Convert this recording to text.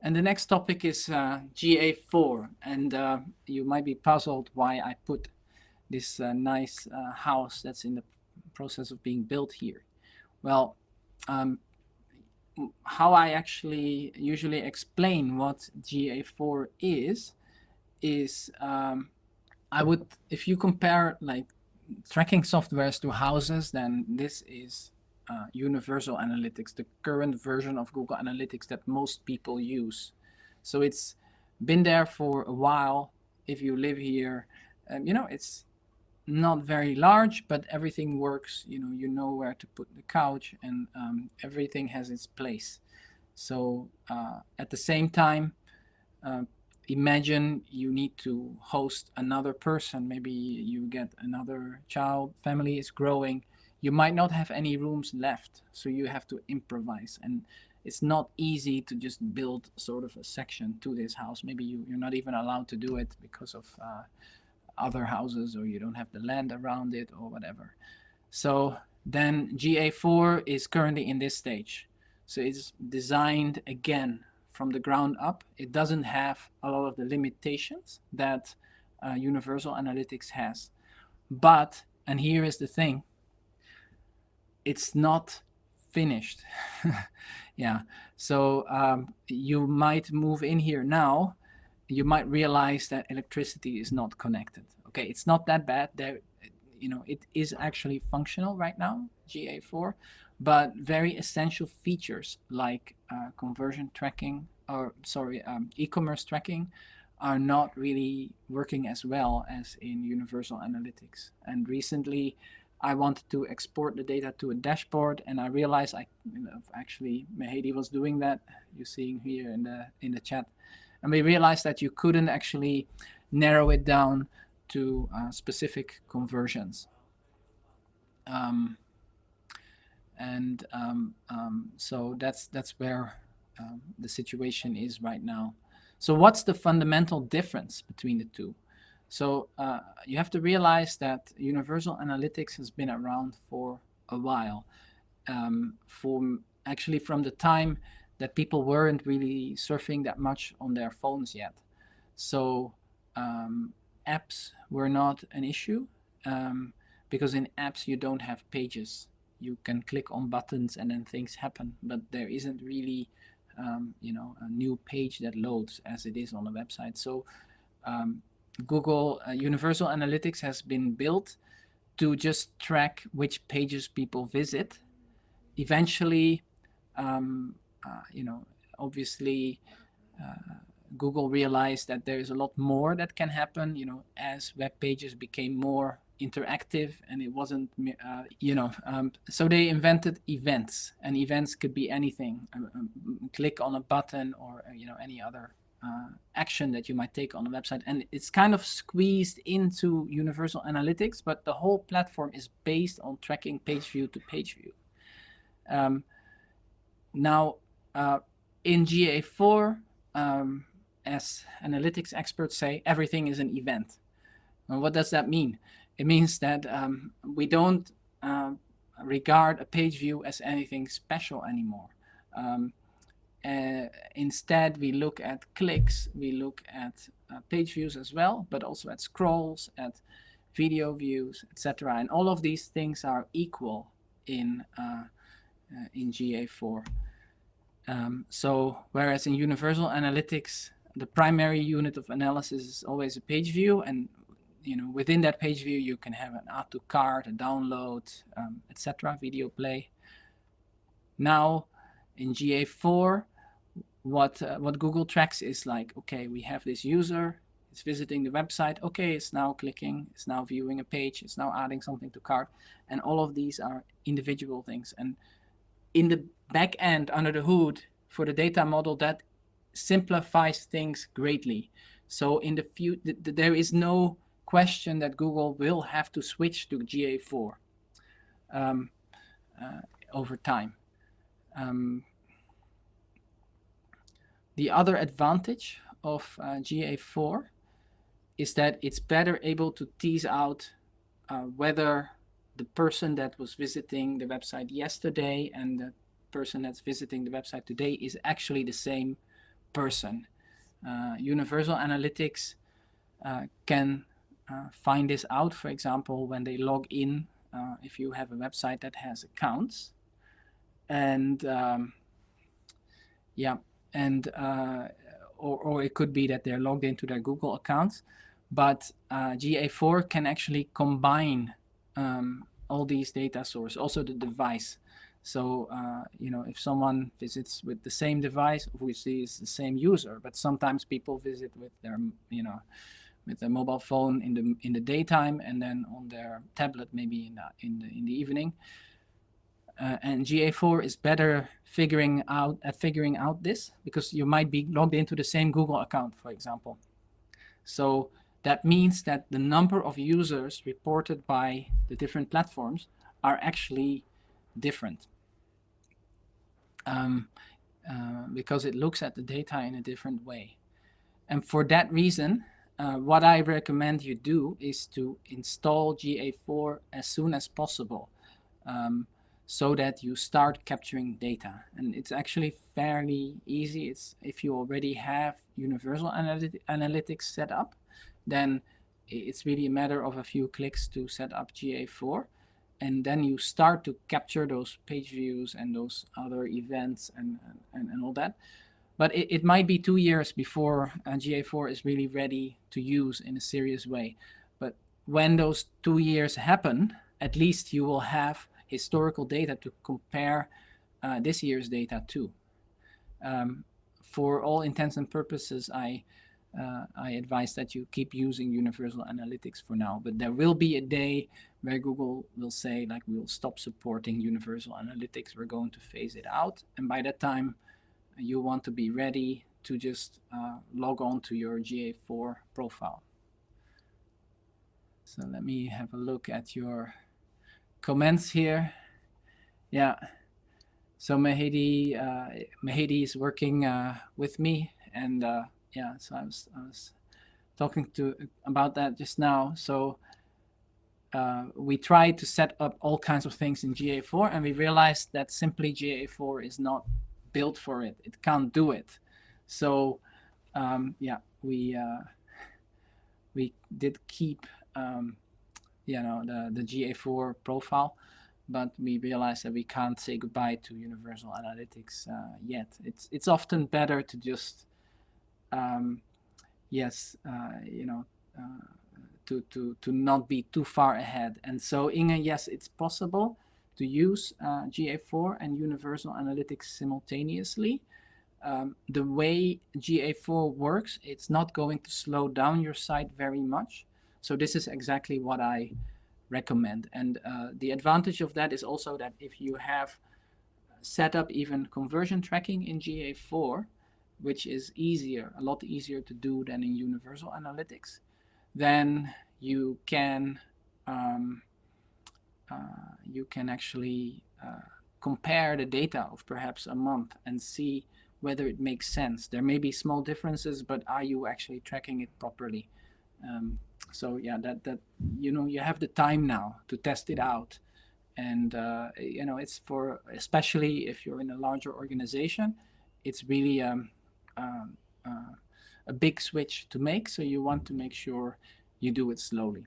And the next topic is GA4. And you might be puzzled why I put this nice house that's in the process of being built here. Well, um, how I actually usually explain what GA4 is I would, if you compare like tracking softwares to houses, then this is Universal Analytics, the current version of Google Analytics that most people use. So it's been there for a while. If you live here, it's not very large, but everything works. You know where to put the couch, and everything has its place. So at the same time, uh, imagine you need to host another person. Maybe you get another child, family is growing. You might not have any rooms left, so you have to improvise. And it's not easy to just build sort of a section to this house. Maybe you're not even allowed to do it because of other houses, or you don't have the land around it, or whatever. So then GA4 is currently in this stage. So it's designed again from the ground up. It doesn't have a lot of the limitations that Universal Analytics has. But, and here is the thing, it's not finished. Yeah. So you might move in here now. You might realize that electricity is not connected. Okay, it's not that bad. It is actually functional right now, GA4, but very essential features like conversion tracking, or sorry, e-commerce tracking, are not really working as well as in Universal Analytics. And recently, I wanted to export the data to a dashboard, and I realized actually Mehdi was doing that. You're seeing here in the chat, and we realized that you couldn't actually narrow it down to specific conversions. So that's where the situation is right now. So what's the fundamental difference between the two? So you have to realize that Universal Analytics has been around for a while, actually from the time that people weren't really surfing that much on their phones yet. So apps were not an issue, because in apps you don't have pages. You can click on buttons and then things happen, but there isn't really a new page that loads as it is on a website. So Google Universal Analytics has been built to just track which pages people visit. Eventually, obviously, Google realized that there is a lot more that can happen, as web pages became more interactive, and it wasn't, so they invented events, and events could be anything. Click on a button, or, any other action that you might take on the website. And it's kind of squeezed into Universal Analytics, but the whole platform is based on tracking page view to page view. Now, in GA4, as analytics experts say, everything is an event. Well, what does that mean? It means that we don't regard a page view as anything special anymore. Instead, we look at clicks, we look at page views as well, but also at scrolls, at video views, etc. And all of these things are equal in GA4. So whereas in Universal Analytics, the primary unit of analysis is always a page view, and within that page view you can have an add to cart, a download, etc., video play. Now in GA4, what Google tracks is like, okay, we have this user, it's visiting the website, okay, it's now clicking, it's now viewing a page, it's now adding something to cart, and all of these are individual things. And in the back end, under the hood, for the data model, that simplifies things greatly. So in the future, there is no question that Google will have to switch to GA4 over time. The other advantage of GA4 is that it's better able to tease out whether the person that was visiting the website yesterday and the person that's visiting the website today is actually the same person. Universal Analytics can find this out, for example, when they log in, if you have a website that has accounts. And yeah, and or it could be that they're logged into their Google accounts, but GA4 can actually combine all these data sources, also the device. So if someone visits with the same device, obviously it's the same user, but sometimes people visit with their with a mobile phone in the daytime, and then on their tablet maybe in the evening. And GA4 is better figuring out this, because you might be logged into the same Google account, for example. So that means that the number of users reported by the different platforms are actually different, because it looks at the data in a different way. And for that reason, what I recommend you do is to install GA4 as soon as possible, so that you start capturing data. And it's actually fairly easy. It's if you already have Universal Analytics set up, then it's really a matter of a few clicks to set up GA4. And then you start to capture those page views and those other events and all that. But it might be 2 years before GA4 is really ready to use in a serious way. But when those 2 years happen, at least you will have historical data to compare this year's data to. For all intents and purposes, I advise that you keep using Universal Analytics for now. But there will be a day where Google will say, like, we will stop supporting Universal Analytics. We're going to phase it out. And by that time, you want to be ready to just log on to your GA4 profile. So let me have a look at your comments here. Yeah. So Mehdi is working with me, and yeah. So I was talking about that just now. So we tried to set up all kinds of things in GA4, and we realized that simply GA4 is not built for it. It can't do it. So yeah, we did keep the GA4 profile, but we realized that we can't say goodbye to Universal Analytics yet. It's often better to just to not be too far ahead. And so, Inge, yes, it's possible to use GA4 and Universal Analytics simultaneously. The way GA4 works, it's not going to slow down your site very much. So this is exactly what I recommend. And the advantage of that is also that if you have set up even conversion tracking in GA4, which is a lot easier to do than in Universal Analytics, then you can actually compare the data of perhaps a month and see whether it makes sense. There may be small differences, but are you actually tracking it properly? So yeah, that you have the time now to test it out, and it's for, especially if you're in a larger organization, it's really a big switch to make. So you want to make sure you do it slowly.